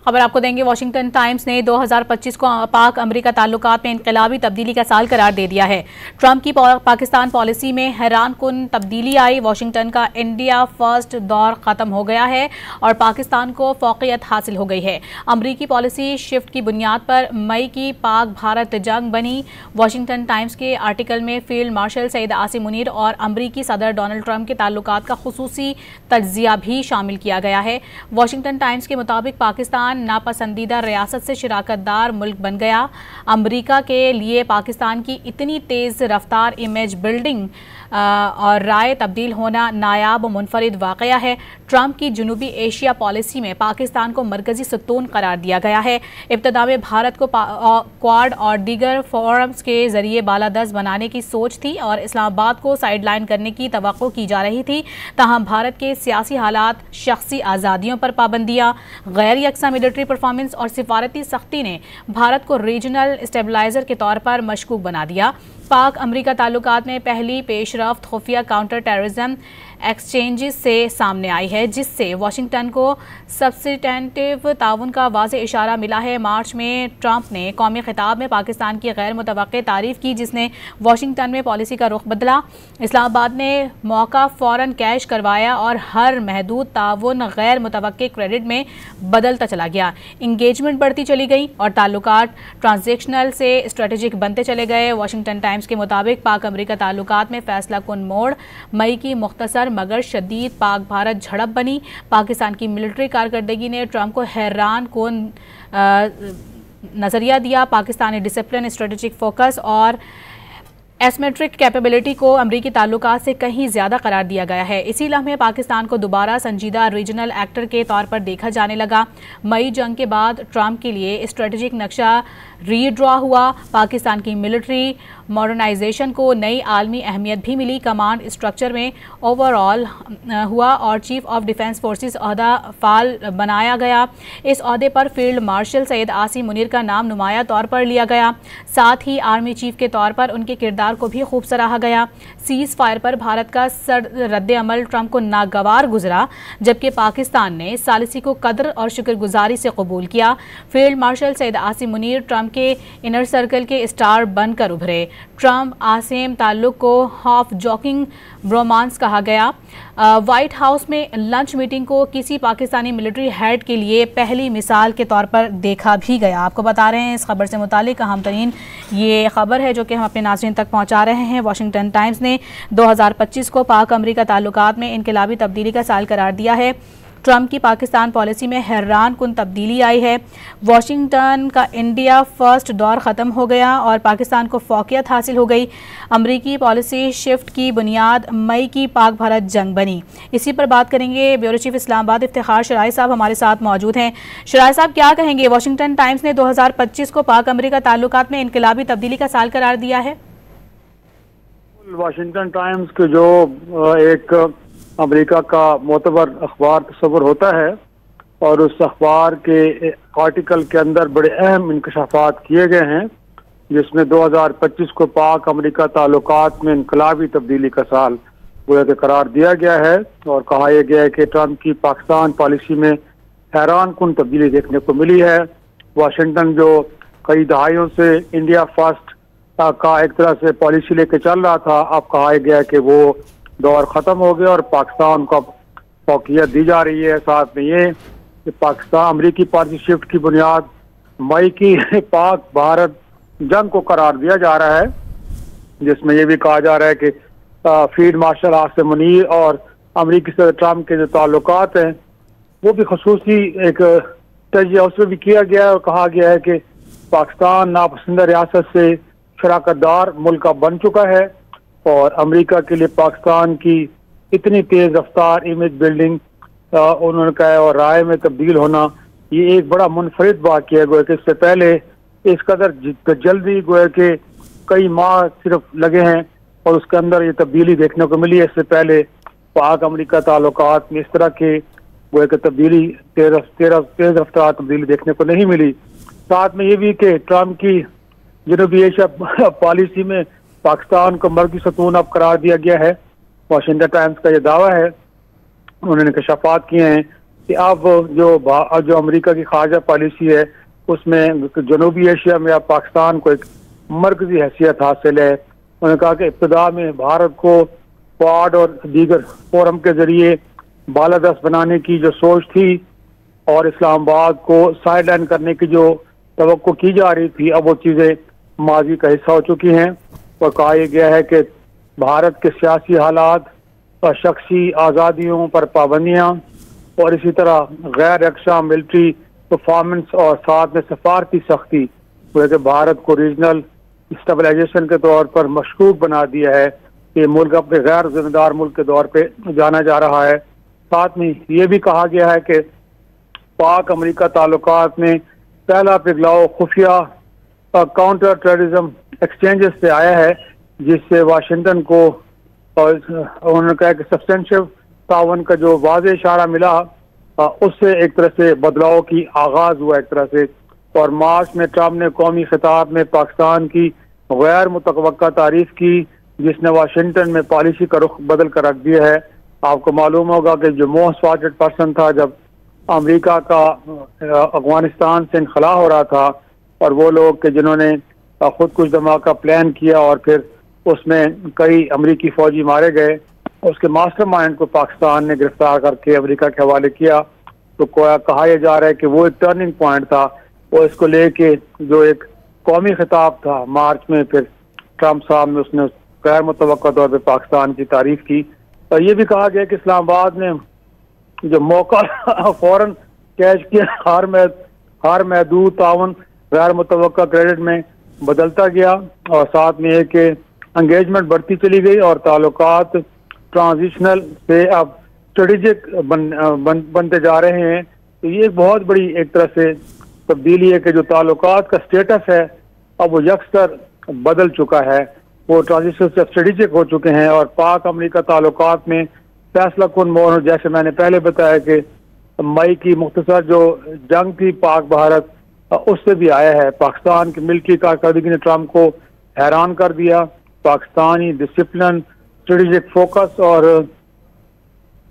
खबर आपको देंगे। वाशिंगटन टाइम्स ने 2025 को पाक अमेरिका ताल्लुकात में इनकलाबी तब्दीली का साल करार दे दिया है। ट्रंप की पाकिस्तान पॉलिसी में हैरानकुन तब्दीली आई। वाशिंगटन का इंडिया फर्स्ट दौर खत्म हो गया है और पाकिस्तान को फौकियत हासिल हो गई है। अमरीकी पॉलिसी शिफ्ट की बुनियाद पर मई की पाक भारत जंग बनी। वाशिंगटन टाइम्स के आर्टिकल में फील्ड मार्शल सईद आसिम मुनीर और अमरीकी सदर डोनाल्ड ट्रंप के ताल्लुकात का खुसूसी तज्जिया भी शामिल किया गया है। वाशिंगटन टाइम्स के मुताबिक पाकिस्तान नापसंदीदा रियासत से शिराकतदार मुल्क बन गया। अमेरिका के लिए पाकिस्तान की इतनी तेज रफ्तार इमेज बिल्डिंग और राय तब्दील होना नायाब मुनफरिद वाकया है। ट्रंप की जनूबी एशिया पॉलिसी में पाकिस्तान को मरकजी सतून करार दिया गया है। इब्तदा में भारत को क्वाड और दीगर फोरम्स के जरिए बालादस्त बनाने की सोच थी और इस्लामाबाद को साइडलाइन करने की तवक्को की जा रही थी। ताहम भारत के सियासी हालात, शख्सी आज़ादियों पर पाबंदियाँ, गैर यकसा मिलिट्री परफॉर्मेंस और सिफारती सख्ती ने भारत को रीजनल स्टेबलाइजर के तौर पर मशकूक बना दिया। पाक अमेरिका ताल्लुकात में पहली पेशरफ्त खुफिया काउंटर टेररिज्म एक्सचेंजेस से सामने आई है, जिससे वाशिंगटन को सब्सिटेंटिव ताउन का वाज़ेह इशारा मिला है। मार्च में ट्रंप ने कौमी खिताब में पाकिस्तान की गैर मुतवक्की तारीफ की, जिसने वाशिंगटन में पॉलिसी का रुख बदला। इस्लामाबाद ने मौका फ़ौरन कैश करवाया और हर महदूद ताउन गैर मुतवक्की क्रेडिट में बदलता चला गया। इंगेजमेंट बढ़ती चली गई और ताल्लुकात ट्रांजेक्शनल से स्ट्रेटेजिक बनते चले गए। वाशिंगटन टाइम्स के मुताबिक पाक अमेरिका ताल्लुकात में फैसला कुन मोड़ मई की मुख्तसर मगर शदीद पाक भारत झड़प बनी। पाकिस्तान की मिलिट्री कारकर्दगी ने ट्रंप को हैरान कुन नजरिया दिया। पाकिस्तानी डिसिप्लिन, स्ट्रेटेजिक फोकस और एसमेट्रिक कैपेबिलिटी को अमरीकी ताल्लुकात से कहीं ज्यादा करार दिया गया है। इसी लम्हे पाकिस्तान को दोबारा संजीदा रीजनल एक्टर के तौर पर देखा जाने लगा। मई जंग के बाद ट्रंप के लिए स्ट्रेटेजिक नक्शा रीड्रॉ हुआ। पाकिस्तान की मिलिट्री मॉडर्नाइजेशन को नई आलमी अहमियत भी मिली। कमांड स्ट्रक्चर में ओवरऑल हुआ और चीफ ऑफ डिफेंस फोर्सेस ओहदा फाल बनाया गया। इस ओहदे पर फील्ड मार्शल सईद आसिम मुनीर का नाम नुमाया तौर पर लिया गया। साथ ही आर्मी चीफ के तौर पर उनके किरदार को भी खूब सराहा गया। सीज फायर पर भारत का रद्द अमल ट्रंप को नागवार गुजरा, जबकि पाकिस्तान ने सालिसी को कदर और शुक्रगुजारी से कबूल किया। Field marshal Syed Asim Munir Trump के इनर सर्कल के स्टार बनकर उभरे। ट्रंप आसिम ताल्लुक को हाफ जॉकिंग ब्रोमांस कहा गया। व्हाइट हाउस में लंच मीटिंग को किसी पाकिस्तानी मिलिट्री हेड के लिए पहली मिसाल के तौर पर देखा भी गया। आपको बता रहे हैं इस खबर से मुतालिक अहम तरीन ये खबर है जो कि हम अपने नाज़रीन तक पहुंचा रहे हैं। वाशिंगटन टाइम्स ने 2025 को पाक अमेरिका ताल्लुकात में इनकलाबी तब्दीली का साल करार दिया है। ट्रंप की पाकिस्तान पॉलिसी में हैरान कुन तब्दीली आई है। वाशिंगटन का इंडिया फर्स्ट दौर ख़त्म हो गया और पाकिस्तान को फौकियत हासिल हो गई। अमरीकी पॉलिसी शिफ्ट की बुनियाद मई की पाक भारत जंग बनी। इसी पर बात करेंगे। ब्यूरो चीफ इस्लामाबाद इफ्तिखार शराई साहब हमारे साथ मौजूद हैं। शराई साहब, क्या कहेंगे? वाशिंगटन टाइम्स ने 2025 को पाक अमेरिका ताल्लुकात में इनकलाबी तब्दीली का साल करार दिया है। वाशिंगटन टाइम्स के जो एक अमेरिका का मोतबर अखबार तस्वर होता है और उस अखबार के आर्टिकल के अंदर बड़े अहम इंकशाफात किए गए हैं, जिसमें 2025 को पाक अमेरिका ताल्लुकात में इनकलाबी तब्दीली का साल गोया के करार दिया गया है और कहा यह गया है कि ट्रंप की पाकिस्तान पॉलिसी में हैरान कुन तब्दीली देखने को मिली है। वाशिंगटन जो कई दहाइयों से इंडिया फर्स्ट का एक तरह से पॉलिसी लेके चल रहा था, अब कहा गया कि वो दौर ख़त्म हो गया और पाकिस्तान को फौकियत दी जा रही है। साथ में ये कि पाकिस्तान अमरीकी पॉलिसी शिफ्ट की बुनियाद मई की पाक भारत जंग को करार दिया जा रहा है, जिसमें ये भी कहा जा रहा है कि फील्ड मार्शल आसिम मुनीर और अमरीकी सदर ट्रंप के जो ताल्लुकात हैं वो भी खसूसी एक तजिया उसमें भी किया गया है और कहा गया है कि पाकिस्तान नापसंद रियासत से शराकतदार मुल्क बन चुका है और अमेरिका के लिए पाकिस्तान की इतनी तेज रफ्तार इमेज बिल्डिंग उन्होंने कहा है और राय में तब्दील होना ये एक बड़ा मुनफरिद वाक़या है। गोया कि इससे पहले इस कदर जल्दी गोया के कई माह सिर्फ लगे हैं और उसके अंदर ये तब्दीली देखने को मिली है। इससे पहले पाक अमेरिका ताल्लुकात में इस तरह के गोया कि तब्दीली तेज रफ्तार तब्दीली देखने को नहीं मिली। साथ में ये भी कि ट्रंप की जनूबी एशिया पॉलिसी में पाकिस्तान को मर्कजी सतून अब करार दिया गया है। वाशिंगटन टाइम्स का यह दावा है, उन्होंने इंकशाफात किए हैं कि अब जो अमेरिका की खारजा पॉलिसी है उसमें जनूबी एशिया में अब पाकिस्तान को एक मरकजी हैसियत हासिल है। उन्होंने कहा कि इब्तदा में भारत को क्वाड और दीगर फोरम के जरिए बालादस्त बनाने की जो सोच थी और इस्लामाबाद को साइडलाइन करने की जो तवक्को की जा रही थी, अब वो चीज़ें माजी का हिस्सा हो चुकी हैं। और कहा यह गया है कि भारत के सियासी हालात और शख्सी आज़ादियों पर पाबंदियाँ और इसी तरह गैर रक्षा मिलिट्री परफॉर्मेंस और साथ में सफारती सख्ती कि भारत को रीजनल स्टेबलाइजेशन के तौर पर मशकूक बना दिया है कि मुल्क अपने गैर जिम्मेदार मुल्क के तौर पे जाना जा रहा है। साथ में ये भी कहा गया है कि पाक अमेरिका ताल्लुकात में पहला पिघलाव खुफिया काउंटर टेररिज्म एक्सचेंजेस से आया है, जिससे वाशिंगटन को उन्होंने कहा कि सब्सटेंशियल तावन का जो वाज़ेह इशारा मिला उससे एक तरह से बदलाव की आगाज हुआ एक तरह से। और मार्च में ट्रम्प ने कौमी खिताब में पाकिस्तान की गैर मुतवक्का तारीफ की, जिसने वाशिंगटन में पॉलिसी का रुख बदल कर रख दिया है। आपको मालूम होगा कि जो मोस्ट वांटेड पर्सन था जब अमेरिका का अफगानिस्तान से इनखला हो रहा था, और वो लोग के जिन्होंने खुद कुछ धमाका प्लान किया और फिर उसमें कई अमेरिकी फौजी मारे गए, उसके मास्टरमाइंड को पाकिस्तान ने गिरफ्तार करके अमेरिका के हवाले किया। तो कहा यह जा रहा है कि वो एक टर्निंग पॉइंट था। वो इसको लेके जो एक कौमी खिताब था मार्च में, फिर ट्रम्प साहब ने उसने गैर मुतवक्का तौर पर पाकिस्तान की तारीफ की। और ये भी कहा गया कि इस्लामाबाद ने जो मौका फौरन कैच किया, हार महदूद तावन गैर मुतवक्का क्रेडिट में बदलता गया और साथ में एक एंगेजमेंट बढ़ती चली गई और ताल्लुकात ट्रांजिशनल से अब स्ट्रेटेजिक बनते जा रहे हैं। तो ये एक बहुत बड़ी एक तरह से तब्दीली है कि जो ताल्लुकात का स्टेटस है अब वो यकसर बदल चुका है, वो ट्रांजिशन से स्ट्रेटेजिक हो चुके हैं। और पाक अमेरिका ताल्लुकात में फैसला कुन मोड़, जैसे मैंने पहले बताया कि मई की मुख्तसर जो जंग थी पाक भारत, उससे भी आया है। पाकिस्तान की मिलिट्री कारकर्दगी ने ट्रम्प को हैरान कर दिया। पाकिस्तानी डिसिप्लिन, स्ट्रेटेजिक फोकस और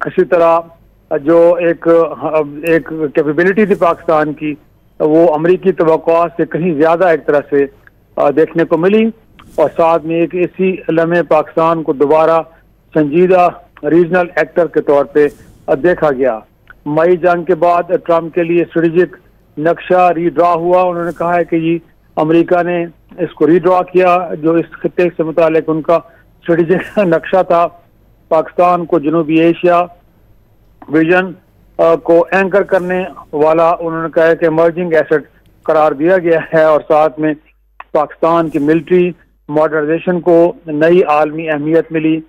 इसी तरह जो एक कैपेबिलिटी थी पाकिस्तान की, वो अमरीकी तवक्कुआत से कहीं ज्यादा एक तरह से देखने को मिली। और साथ में एक इसी लम्हे पाकिस्तान को दोबारा संजीदा रीजनल एक्टर के तौर पे देखा गया। मई जंग के बाद ट्रम्प के लिए स्ट्रेटेजिक नक्शा रीड्रा हुआ। उन्होंने कहा है कि ये अमेरिका ने इसको रीड्रा किया, जो इस खित्ते से मुतालिक उनका स्ट्रेटेजिक नक्शा था। पाकिस्तान को जनूबी एशिया विजन को एंकर करने वाला उन्होंने कहा है कि इमर्जिंग एसेट करार दिया गया है। और साथ में पाकिस्तान की मिलिट्री मॉडर्नाइजेशन को नई आलमी अहमियत मिली।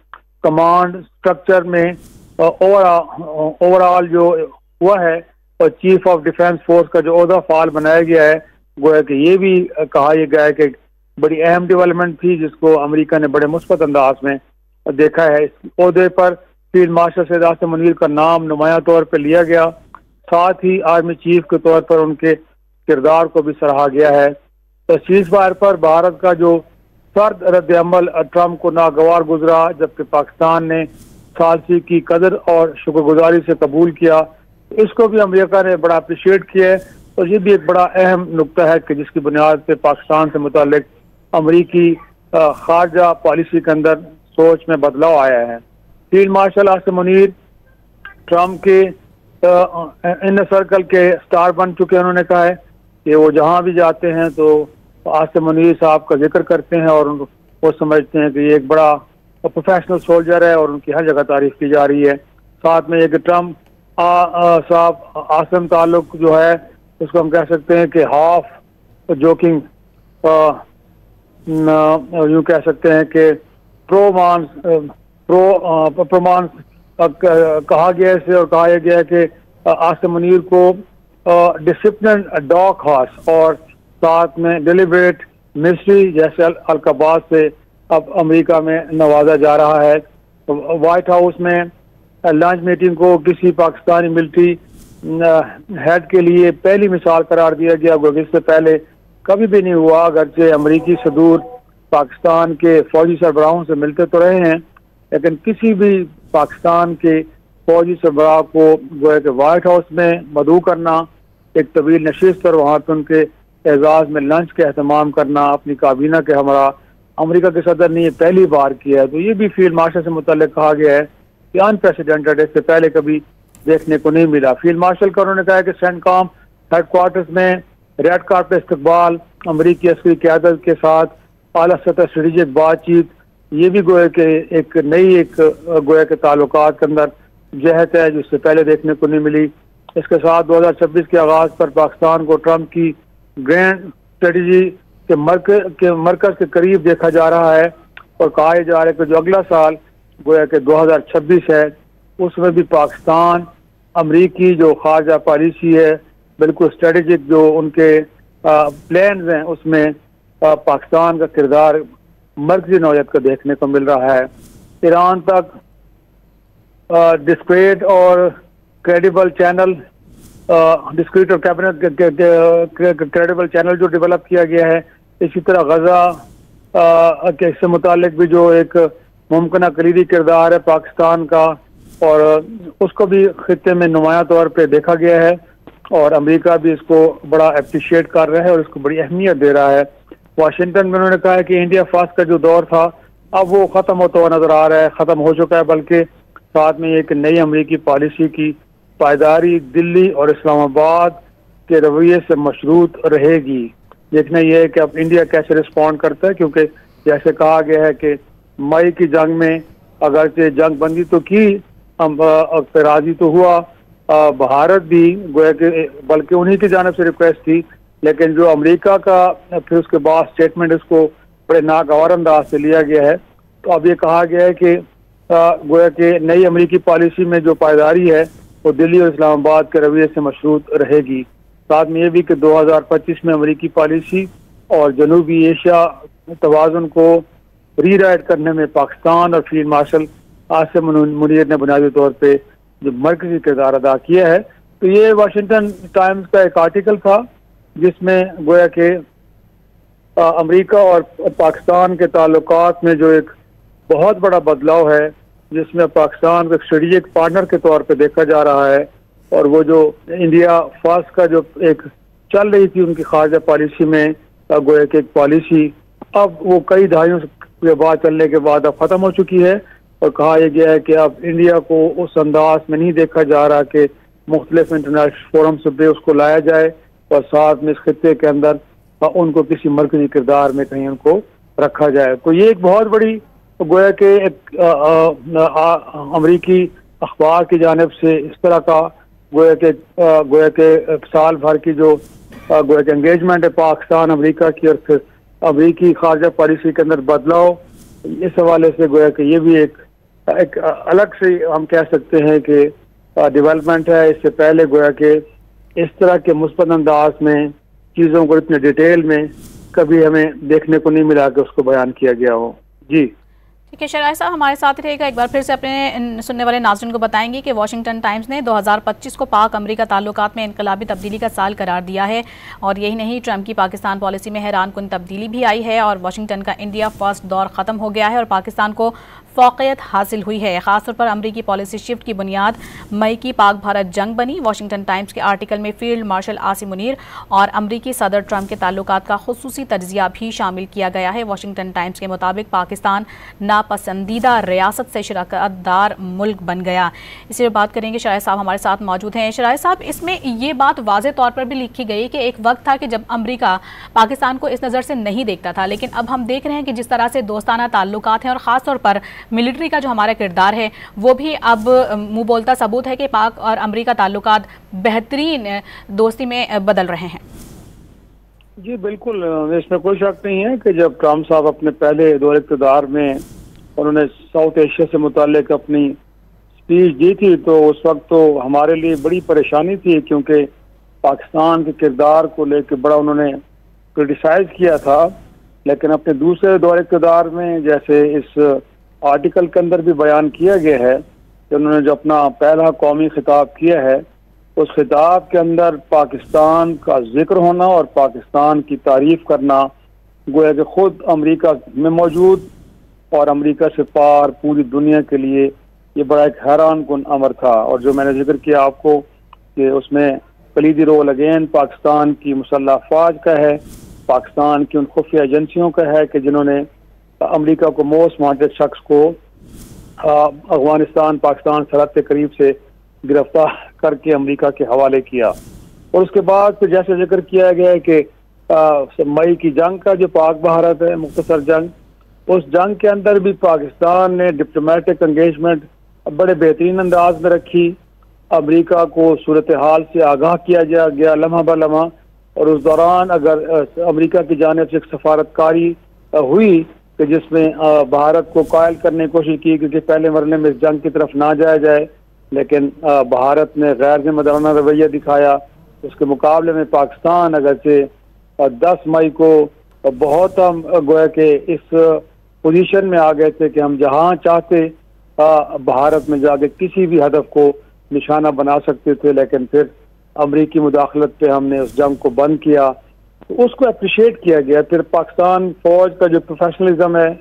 कमांड स्ट्रक्चर में ओवरऑल जो हुआ है और चीफ ऑफ डिफेंस फोर्स का जो ओहदा फाल बनाया गया है, गोया कि ये भी कहा यह गया है कि बड़ी अहम डेवलपमेंट थी जिसको अमेरिका ने बड़े मुस्बत अंदाज में देखा है। इस ओहदे पर फील्ड मार्शल सैयद आसिम मुनीर का नाम नुमाया तौर पर लिया गया, साथ ही आर्मी चीफ के तौर पर उनके किरदार को भी सराहा गया है। तो सीज़फायर पर भारत का जो सर्द रद्द अमल ट्रम्प को नागवार गुजरा, जबकि पाकिस्तान ने सालसी की कदर और शुक्रगुजारी से कबूल किया। इसको भी अमेरिका ने बड़ा अप्रिशिएट किया है। और ये भी एक बड़ा अहम नुक्ता है कि जिसकी बुनियाद पे पाकिस्तान से मुतालिक अमरीकी खारजा पॉलिसी के अंदर सोच में बदलाव आया है। Field marshal Asim Munir Trump के इनर सर्कल के स्टार बन चुके हैं। उन्होंने कहा है कि वो जहां भी जाते हैं तो आसिम मुनीर साहब का जिक्र करते हैं और वो समझते हैं कि ये एक बड़ा प्रोफेशनल सोल्जर है और उनकी हर जगह तारीफ की जा रही है। साथ में एक ट्रम्प साहब आसिम ताल्लुक जो है उसको हम कह सकते हैं कि हाफ जोकिंग यूँ कह सकते हैं कि प्रोमांस कहा गया इसे, और कहा गया है कि आसिम मुनीर को डिसिप्लिन डॉग हॉर्स और साथ में डिलिबरेट मिस्ट्री जैसे अलकबाज से अब अमेरिका में नवाजा जा रहा है। तो व्हाइट हाउस में लंच मीटिंग को किसी पाकिस्तानी मिलिट्री हेड के लिए पहली मिसाल करार दिया गया, इससे पहले कभी भी नहीं हुआ। अगरचे अमरीकी सदूर पाकिस्तान के फौजी सरबराहों से मिलते तो रहे हैं, लेकिन किसी भी पाकिस्तान के फौजी सरबराह को गोया के वाइट हाउस में मदऊ करना, एक तवील नशिस्त और वहाँ पर उनके एजाज में लंच का एहतमाम करना अपनी काबीना के हमरा अमेरिका के सदर ने ये पहली बार किया है। तो ये भी फील्ड मार्शल से मुतल्लिक कहा गया है कि अनप्रेसिडेंटेड, इससे पहले कभी देखने को नहीं मिला। फील्ड मार्शल का उन्होंने कहा कि सेंटकॉम हेडक्वार्टर्स में रेड कार्पेट इस्तकबाल, अमरीकी अस्करी क़यादत के साथ आला सतह स्ट्रेटेजिक बातचीत, ये भी गोया के एक नई एक गोया के ताल्लुकात के अंदर जहत है जिससे पहले देखने को नहीं मिली। इसके साथ 2026 के आगाज पर पाकिस्तान को ट्रंप की ग्रैंड स्ट्रेटजी के मरकज के करीब देखा जा रहा है और कहा जा रहा है कि जो अगला साल गोया के 2026 है उसमें भी पाकिस्तान अमरीकी जो खारजा पॉलिसी है बिल्कुल स्ट्रेटेजिक जो उनके प्लान्स हैं उसमें पाकिस्तान का किरदार मरकजी नौयत का देखने को मिल रहा है। ईरान तक डिस्क्रीट और क्रेडिबल चैनल, डिस्क्रीट और कैबिनेट क्रेडिबल चैनल जो डेवलप किया गया है, इसी तरह गजा के इससे मुतालिक भी जो एक मुमकिन कलीदी किरदार है पाकिस्तान का और उसको भी खित्ते में नुमाया तौर पे देखा गया है और अमेरिका भी इसको बड़ा अप्रिशिएट कर रहा है और इसको बड़ी अहमियत दे रहा है। वाशिंगटन में उन्होंने कहा है कि इंडिया फर्स्ट का जो दौर था अब वो ख़त्म होता हुआ नजर आ रहा है, ख़त्म हो चुका है, बल्कि साथ में एक नई अमरीकी पॉलिसी की पायदारी दिल्ली और इस्लामाबाद के रवैये से मशरूत रहेगी। देखना यह है कि अब इंडिया कैसे रिस्पॉन्ड करता है, क्योंकि जैसे कहा गया है कि मई की जंग में अगरचे जंग बंदी तो की, राजी तो हुआ भारत भी गोया के, बल्कि उन्हीं की जानिब से रिक्वेस्ट थी, लेकिन जो अमेरिका का फिर उसके बाद स्टेटमेंट इसको बड़े नागवार अंदाज से लिया गया है। तो अब ये कहा गया है कि गोया के नई अमेरिकी पॉलिसी में जो पायदारी है वो दिल्ली और इस्लामाबाद के रवैये से मशरूत रहेगी। साथ में ये भी कि 2025 में अमेरिकी पॉलिसी और जनूबी एशिया तवाज़ुन को रीराइट करने में पाकिस्तान और फील्ड मार्शल आसिम मुनीर ने बुनियादी तौर पे जो मरकजी किरदार अदा किया है। तो ये वाशिंगटन टाइम्स का एक आर्टिकल था जिसमें गोया के अमेरिका और पाकिस्तान के ताल्लुकात में जो एक बहुत बड़ा बदलाव है, जिसमें पाकिस्तान को एक स्ट्रेटेजिक पार्टनर के तौर पे देखा जा रहा है और वो जो इंडिया फर्स्ट का जो एक चल रही थी उनकी खारजा पॉलिसी में गोया की एक पॉलिसी अब वो कई दहाइयों के बाद चलने के बाद अब खत्म हो चुकी है और कहा यह गया है कि अब इंडिया को उस अंदाज में नहीं देखा जा रहा कि मुख्तलिफ इंटरनेशनल फोरम से उसको लाया जाए और साथ में इस खित्ते के अंदर उनको किसी मरकजी किरदार में कहीं उनको रखा जाए। तो ये एक बहुत बड़ी गोया के एक अमरीकी अखबार की जानिब से इस तरह का गोया के साल भर की जो गोया के एंगेजमेंट है पाकिस्तान अमेरिका की और फिर अमरीकी खारजा पॉलिसी के अंदर बदलाव, इस हवाले से गोया कि ये भी एक अलग से हम कह सकते हैं कि डेवलपमेंट है। इससे पहले गोया के इस तरह के मुस्बत अंदाज में चीज़ों को इतने डिटेल में कभी हमें देखने को नहीं मिला कि उसको बयान किया गया हो। जी ठीक है, शराय साहब हमारे साथ रहेगा। एक बार फिर से अपने सुनने वाले नाज़रीन को बताएंगे कि वाशिंगटन टाइम्स ने 2025 को पाक अमेरिका ताल्लुकात में इनकलाबी तब्दीली का साल करार दिया है और यही नहीं, ट्रंप की पाकिस्तान पॉलिसी में हैरान कुन तब्दीली भी आई है और वाशिंगटन का इंडिया फर्स्ट दौर ख़त्म हो गया है और पाकिस्तान को फ़ौक़ियत हासिल हुई है। ख़ासतौर पर अमरीकी पॉलिसी शिफ्ट की बुनियाद मई की पाक भारत जंग बनी। वाशिंगटन टाइम्स के आर्टिकल में फील्ड मार्शल आसिम मुनीर और अमरीकी सदर ट्रंप के ताल्लुकात का खुसूसी तज्ज़िया भी शामिल किया गया है। वाशिंगटन टाइम्स के मुताबिक पाकिस्तान नापसंदीदा रियासत से शराकतदार मुल्क बन गया। इसी पर बात करेंगे, शराय साहब हमारे साथ मौजूद हैं। शराय साहब, इसमें ये बात वाज़े तौर पर भी लिखी गई कि एक वक्त था कि जब अमरीका पाकिस्तान को इस नज़र से नहीं देखता था, लेकिन अब हम देख रहे हैं कि जिस तरह से दोस्ताना ताल्लुकात हैं और ख़ासतौर पर मिलिट्री का जो हमारा किरदार है वो भी अब मुंह बोलता सबूत है कि पाक और अमेरिका ताल्लुकात बेहतरीन दोस्ती में बदल रहे हैं। जी बिल्कुल, इसमें कोई शक नहीं है कि जब ट्रंप साहब अपने पहले दौर इक़्तिदार में उन्होंने साउथ एशिया से मुताल्लिक अपनी स्पीच दी थी तो उस वक्त तो हमारे लिए बड़ी परेशानी थी, क्योंकि पाकिस्तान के किरदार को लेकर बड़ा उन्होंने क्रिटिसाइज किया था। लेकिन अपने दूसरे दौर इक़्तिदार में, जैसे इस आर्टिकल के अंदर भी बयान किया गया है कि उन्होंने जो अपना पहला कौमी खिताब किया है उस खिताब के अंदर पाकिस्तान का जिक्र होना और पाकिस्तान की तारीफ करना गोया कि खुद अमेरिका में मौजूद और अमेरिका से पार पूरी दुनिया के लिए ये बड़ा एक हैरान कुन अमर था। और जो मैंने जिक्र किया आपको कि उसमें कलीदी रोल अगेन पाकिस्तान की मुसल्लह अफवाज का है, पाकिस्तान की उन खुफिया एजेंसियों का है कि जिन्होंने अमेरिका को मोस्ट वांटेड शख्स को अफगानिस्तान पाकिस्तान सरहद के करीब से गिरफ्तार करके अमेरिका के हवाले किया। और उसके बाद फिर जैसे जिक्र किया गया है कि मई की जंग का जो पाक भारत है मुख्तसर जंग, उस जंग के अंदर भी पाकिस्तान ने डिप्लोमेटिक एंगेजमेंट बड़े बेहतरीन अंदाज में रखी। अमेरिका को सूरत हाल से आगाह किया गया लम्हा ब लम्हा, और उस दौरान अगर अमेरिका की जानिब से एक सफारतकारी हुई कि जिसमें भारत को कायल करने की कोशिश की क्योंकि पहले मरले में इस जंग की तरफ ना जाया जाए, लेकिन भारत ने गैर जिम्मेदाराना रवैया दिखाया। उसके मुकाबले में पाकिस्तान अगर से 10 मई को बहुत हम गोया कि इस पोजीशन में आ गए थे कि हम जहां चाहते भारत में जाके किसी भी हदफ को निशाना बना सकते थे, लेकिन फिर अमरीकी मुदाखलत पे हमने उस जंग को बंद किया, तो उसको अप्रिशिएट किया गया। फिर पाकिस्तान फौज का जो प्रोफेशनलिज्म है,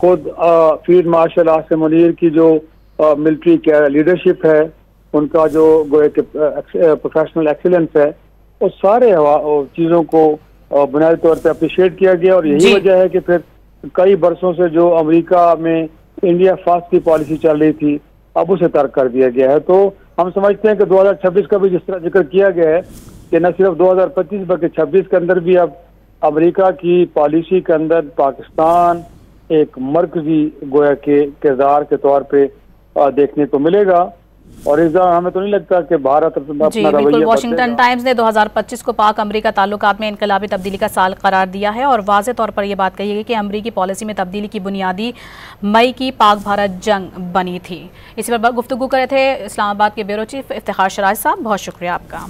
खुद फील्ड मार्शल आसिम मुनीर की जो मिलिट्री लीडरशिप है, उनका जो प्रोफेशनल एक्सीलेंस है, उस सारे चीज़ों को बुनियादी तौर पे अप्रिशिएट किया गया। और यही वजह है कि फिर कई बरसों से जो अमेरिका में इंडिया फर्स्ट की पॉलिसी चल रही थी, अब उसे तर्क कर दिया गया है। तो हम समझते हैं कि 2026 का भी जिस तरह जिक्र किया गया है कि न सिर्फ 2025 बल्कि 26 के अंदर भी अब अमेरिका की पॉलिसी के अंदर पाकिस्तान एक मरकजी गोया के किरदार के तौर पे देखने को मिलेगा। और इस दौरान हमें तो नहीं लगता कि भारत अपना रवैया। वॉशिंगटन टाइम्स ने 2025 को पाक अमेरिका ताल्लुकात में इनकलाबी तब्दीली का साल करार दिया है और वाज़ेह तौर पर यह बात कही गई कि अमेरिकी पॉलिसी में तब्दीली की बुनियादी मई की पाक भारत जंग बनी थी। इसी पर गुफ्तगू कर रहे थे इस्लामाबाद के ब्यूरो चीफ इफ्तिखार शराज साहब, बहुत शुक्रिया आपका।